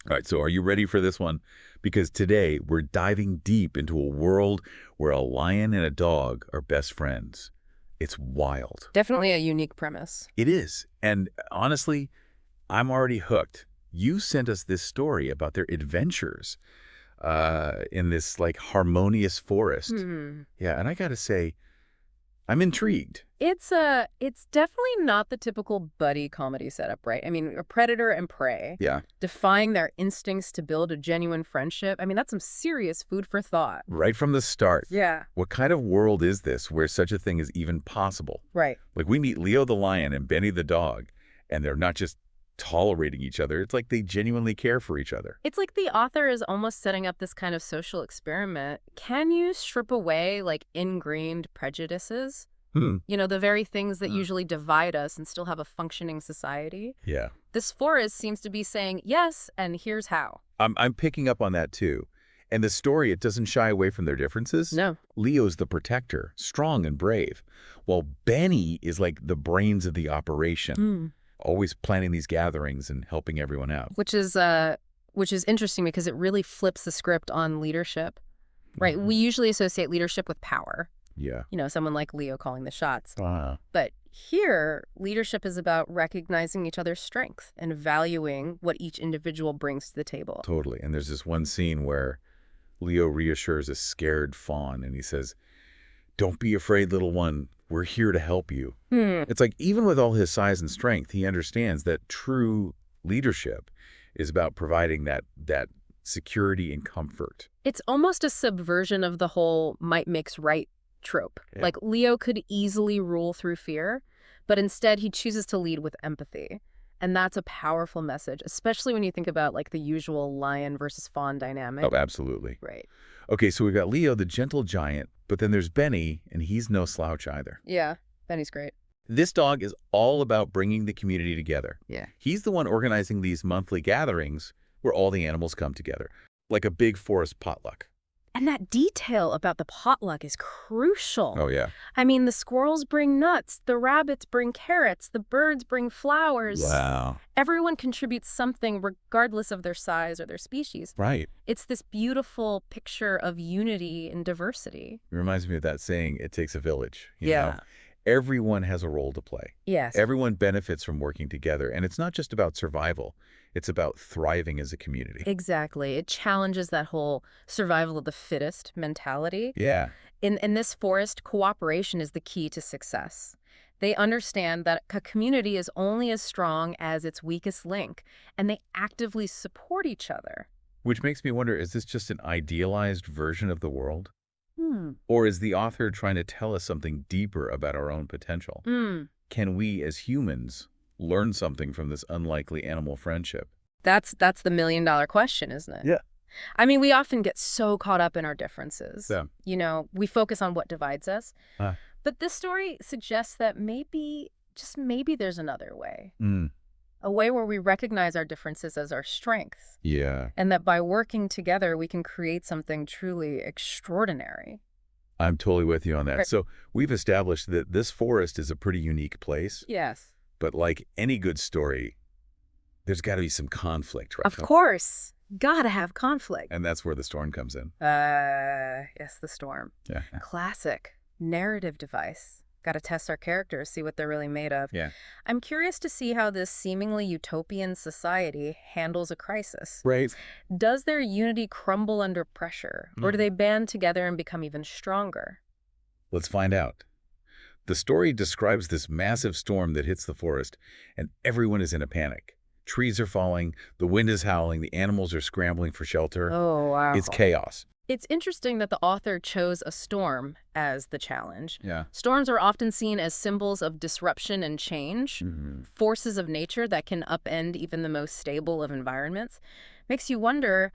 All right, so are you ready for this one? Because today we're diving deep into a world where a lion and a dog are best friends. It's wild. Definitely a unique premise. It is. And honestly, I'm already hooked. You sent us this story about their adventures in this like harmonious forest. Yeah, and I gotta say, I'm intrigued. It's definitely not the typical buddy comedy setup, right? I mean, a predator and prey, Yeah, defying their instincts to build a genuine friendship. I mean, that's some serious food for thought. right from the start. Yeah. What kind of world is this where such a thing is even possible? Right. Like we meet Leo the lion and Benny the dog, and they're not just tolerating each other. It's like they genuinely care for each other. It's like the author is almost setting up this kind of social experiment. Can you strip away like ingrained prejudices? You know, the very things that usually divide us and still have a functioning society? Yeah. This forest seems to be saying, yes, and here's how. I'm picking up on that too. And the story, it doesn't shy away from their differences. No. Leo's the protector, strong and brave, while Benny is like the brains of the operation, always planning these gatherings and helping everyone out. Which is interesting because it really flips the script on leadership, right? We usually associate leadership with power. Yeah. You know, someone like Leo calling the shots. Ah. But here, leadership is about recognizing each other's strength and valuing what each individual brings to the table. Totally. And there's this one scene where Leo reassures a scared fawn and he says, "Don't be afraid, little one. We're here to help you." It's like even with all his size and strength, he understands that true leadership is about providing that security and comfort. It's almost a subversion of the whole might makes right trope. Yeah. Like Leo could easily rule through fear, but instead he chooses to lead with empathy. And that's a powerful message, especially when you think about like the usual lion versus fawn dynamic. Oh, absolutely. Right. Okay, so we've got Leo, the gentle giant, but then there's Benny, and he's no slouch either. Yeah, Benny's great. This dog is all about bringing the community together. Yeah. He's the one organizing these monthly gatherings where all the animals come together, like a big forest potluck. And that detail about the potluck is crucial. Oh, yeah. I mean, the squirrels bring nuts, the rabbits bring carrots, the birds bring flowers. Wow. Everyone contributes something regardless of their size or their species. Right. It's this beautiful picture of unity and diversity. It reminds me of that saying, it takes a village. You Yeah. know? Everyone has a role to play. Yes. Everyone benefits from working together. And it's not just about survival. It's about thriving as a community. Exactly. It challenges that whole survival of the fittest mentality. Yeah. In this forest, cooperation is the key to success. They understand that a community is only as strong as its weakest link, and they actively support each other. Which makes me wonder, is this just an idealized version of the world? Or is the author trying to tell us something deeper about our own potential? Can we, as humans, learn something from this unlikely animal friendship? That's the million-dollar question, isn't it? Yeah. I mean, we often get so caught up in our differences. Yeah. You know, we focus on what divides us. Ah. But this story suggests that maybe, just maybe there's another way. Mm. A way where we recognize our differences as our strengths. Yeah. And that by working together, we can create something truly extraordinary. I'm totally with you on that. Right. So we've established that this forest is a pretty unique place. Yes. But like any good story, there's got to be some conflict, right? Of course. Gotta have conflict. And that's where the storm comes in. Yes, the storm. Yeah. Classic narrative device. Gotta test our characters, see what they're really made of. Yeah. I'm curious to see how this seemingly utopian society handles a crisis. Right. Does their unity crumble under pressure, or do they band together and become even stronger? Let's find out. The story describes this massive storm that hits the forest, and everyone is in a panic. Trees are falling, the wind is howling, the animals are scrambling for shelter. Oh, wow. It's chaos. It's interesting that the author chose a storm as the challenge. Yeah. Storms are often seen as symbols of disruption and change, forces of nature that can upend even the most stable of environments. Makes you wonder,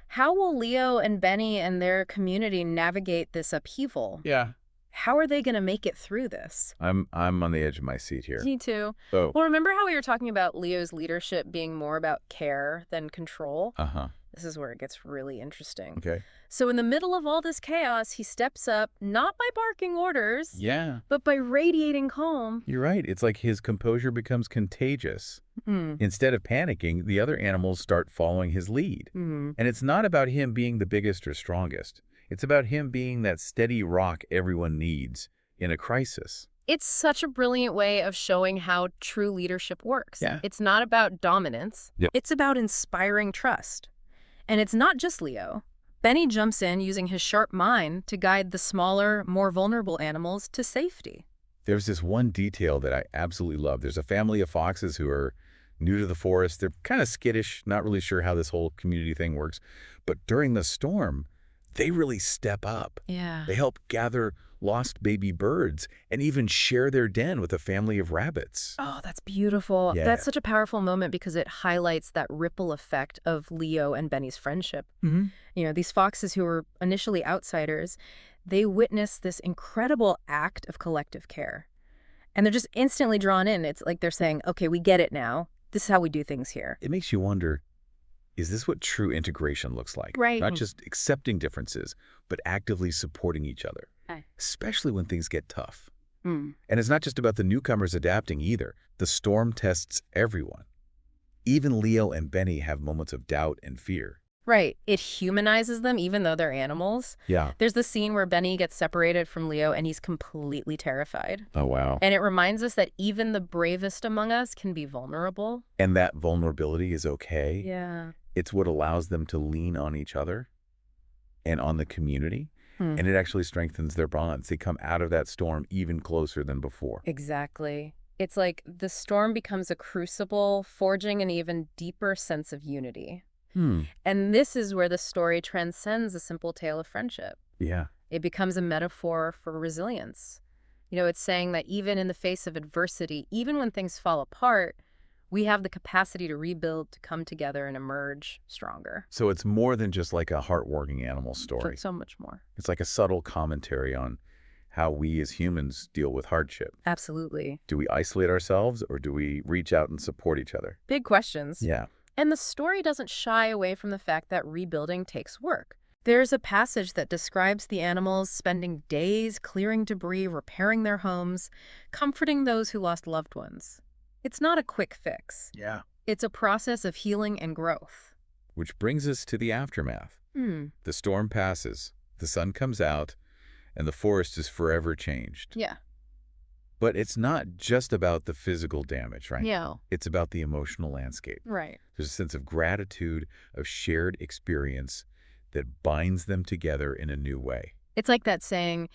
how will Leo and Benny and their community navigate this upheaval? Yeah. How are they going to make it through this? I'm on the edge of my seat here. Me too. Oh. Well, remember how we were talking about Leo's leadership being more about care than control? Uh-huh. This is where it gets really interesting. Okay. So in the middle of all this chaos, he steps up, not by barking orders, Yeah. but by radiating calm. You're right. It's like his composure becomes contagious. Instead of panicking, the other animals start following his lead. And it's not about him being the biggest or strongest. It's about him being that steady rock everyone needs in a crisis. It's such a brilliant way of showing how true leadership works. Yeah. It's not about dominance. Yep. It's about inspiring trust. And it's not just Leo. Benny jumps in using his sharp mind to guide the smaller, more vulnerable animals to safety. There's this one detail that I absolutely love. There's a family of foxes who are new to the forest. They're kind of skittish, not really sure how this whole community thing works. But during the storm, they really step up. Yeah. They help gather lost baby birds and even share their den with a family of rabbits. Oh, that's beautiful. Yeah. That's such a powerful moment because it highlights that ripple effect of Leo and Benny's friendship. You know, these foxes who were initially outsiders, they witness this incredible act of collective care. And they're just instantly drawn in. It's like they're saying, okay, we get it now. This is how we do things here. It makes you wonder, is this what true integration looks like? Right. Not just accepting differences, but actively supporting each other, especially when things get tough. And it's not just about the newcomers adapting either. The storm tests everyone. Even Leo and Benny have moments of doubt and fear. Right. It humanizes them even though they're animals. Yeah. There's the scene where Benny gets separated from Leo and he's completely terrified. Oh, wow. And it reminds us that even the bravest among us can be vulnerable. And that vulnerability is okay. Yeah. It's what allows them to lean on each other and on the community. And it actually strengthens their bonds. They come out of that storm even closer than before. Exactly. It's like the storm becomes a crucible, forging an even deeper sense of unity. And this is where the story transcends a simple tale of friendship. Yeah. It becomes a metaphor for resilience. You know, it's saying that even in the face of adversity, even when things fall apart, we have the capacity to rebuild, to come together and emerge stronger. So it's more than just like a heartwarming animal story. So much more. It's like a subtle commentary on how we as humans deal with hardship. Absolutely. Do we isolate ourselves or do we reach out and support each other? Big questions. Yeah. And the story doesn't shy away from the fact that rebuilding takes work. There's a passage that describes the animals spending days clearing debris, repairing their homes, comforting those who lost loved ones. It's not a quick fix. Yeah. It's a process of healing and growth. Which brings us to the aftermath. The storm passes, the sun comes out, and the forest is forever changed. Yeah. But it's not just about the physical damage, right? Yeah. It's about the emotional landscape. Right. There's a sense of gratitude, of shared experience that binds them together in a new way. It's like that saying,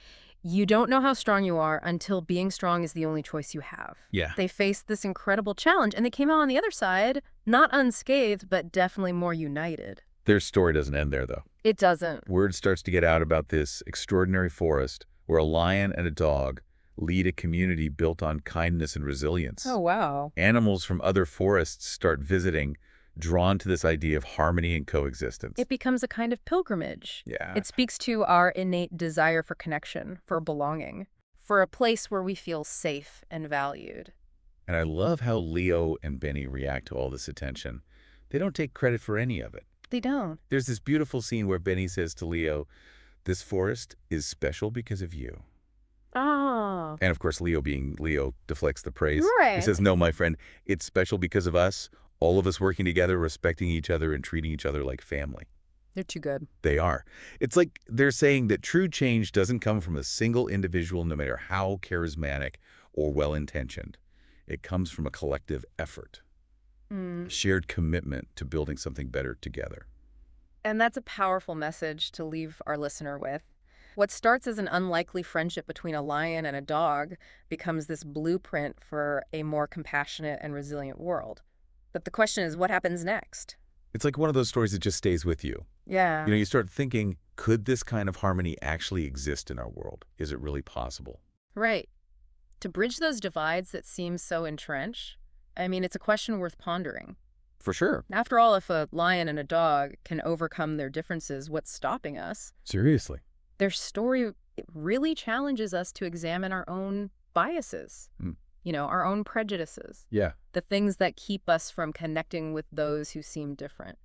you don't know how strong you are until being strong is the only choice you have. Yeah. They faced this incredible challenge, and they came out on the other side, not unscathed, but definitely more united. Their story doesn't end there, though. It doesn't. Word starts to get out about this extraordinary forest where a lion and a dog lead a community built on kindness and resilience. Oh, wow. Animals from other forests start visiting, drawn to this idea of harmony and coexistence. It becomes a kind of pilgrimage. Yeah. It speaks to our innate desire for connection, for belonging, for a place where we feel safe and valued. And I love how Leo and Benny react to all this attention. They don't take credit for any of it. They don't. There's this beautiful scene where Benny says to Leo, "This forest is special because of you." Oh. And of course, Leo being Leo deflects the praise. Right. He says, "No, my friend, it's special because of us, all of us working together, respecting each other and treating each other like family." They're too good. They are. It's like they're saying that true change doesn't come from a single individual, no matter how charismatic or well-intentioned. It comes from a collective effort, shared commitment to building something better together. And that's a powerful message to leave our listener with. What starts as an unlikely friendship between a lion and a dog becomes this blueprint for a more compassionate and resilient world. But the question is, what happens next? It's like one of those stories that just stays with you. Yeah. You know, you start thinking, could this kind of harmony actually exist in our world? Is it really possible? Right. To bridge those divides that seem so entrenched, I mean, it's a question worth pondering. For sure. After all, if a lion and a dog can overcome their differences, what's stopping us? Seriously. Their story It really challenges us to examine our own biases, Mm. our own prejudices, Yeah, the things that keep us from connecting with those who seem different.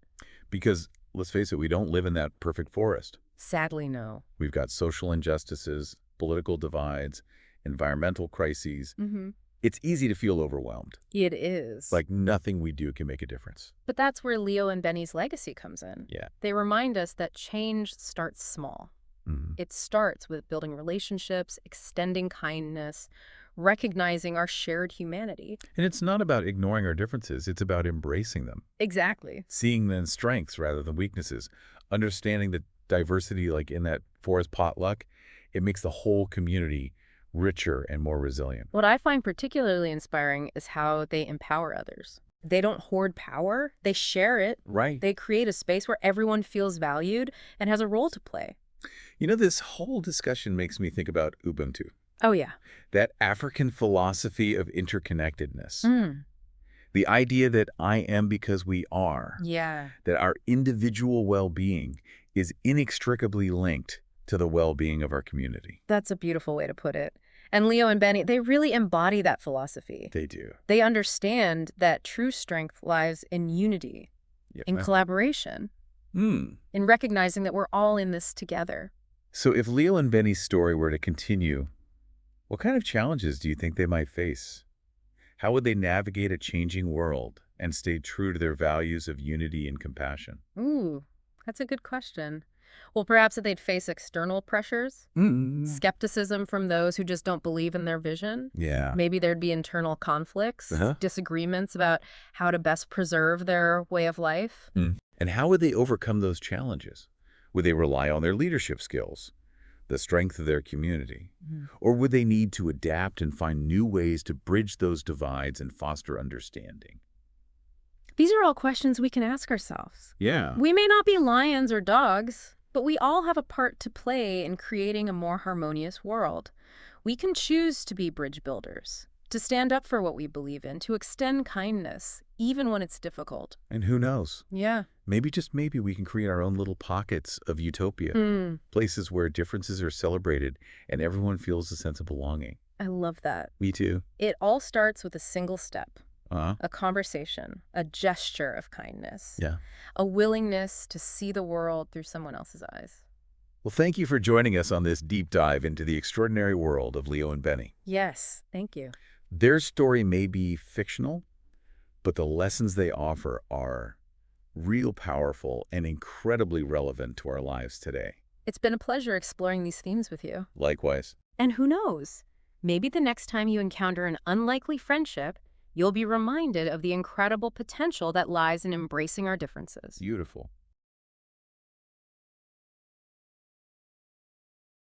because let's face it, we don't live in that perfect forest. Sadly, no. We've got social injustices, political divides, environmental crises. Mm-hmm. It's easy to feel overwhelmed, It is. like nothing we do can make a difference. But that's where Leo and Benny's legacy comes in. Yeah. They remind us that change starts small. Mhm. It starts with building relationships, extending kindness, recognizing our shared humanity. And it's not about ignoring our differences, it's about embracing them, Exactly. seeing them as strengths rather than weaknesses, understanding that diversity, like in that forest potluck, it makes the whole community richer and more resilient. What I find particularly inspiring is how they empower others. They don't hoard power, they share it. Right. They create a space where everyone feels valued and has a role to play. This whole discussion makes me think about Ubuntu, Oh, yeah. that African philosophy of interconnectedness. Mm. The idea that I am because we are, Yeah. that our individual well-being is inextricably linked to the well-being of our community. That's a beautiful way to put it. And Leo and Benny, they really embody that philosophy. They do. They understand that true strength lies in unity, Yeah. in collaboration, in recognizing that we're all in this together. So if Leo and Benny's story were to continue, what kind of challenges do you think they might face? How would they navigate a changing world and stay true to their values of unity and compassion? Ooh, that's a good question. Well, perhaps that they'd face external pressures, skepticism from those who just don't believe in their vision. Yeah. Maybe there'd be internal conflicts, disagreements about how to best preserve their way of life. And how would they overcome those challenges? Would they rely on their leadership skills, the strength of their community? Or would they need to adapt and find new ways to bridge those divides and foster understanding? These are all questions we can ask ourselves. Yeah. We may not be lions or dogs, but we all have a part to play in creating a more harmonious world. We can choose to be bridge builders, to stand up for what we believe in, to extend kindness, even when it's difficult. And who knows? Yeah. Maybe, just maybe, we can create our own little pockets of utopia, places where differences are celebrated and everyone feels a sense of belonging. I love that. Me too. It all starts with a single step. Uh-huh. A conversation, a gesture of kindness, Yeah. a willingness to see the world through someone else's eyes. Well, thank you for joining us on this deep dive into the extraordinary world of Leo and Benny. Yes, thank you. Their story may be fictional, but the lessons they offer are real powerful and incredibly relevant to our lives today. It's been a pleasure exploring these themes with you. Likewise. And who knows, maybe the next time you encounter an unlikely friendship, you'll be reminded of the incredible potential that lies in embracing our differences. Beautiful.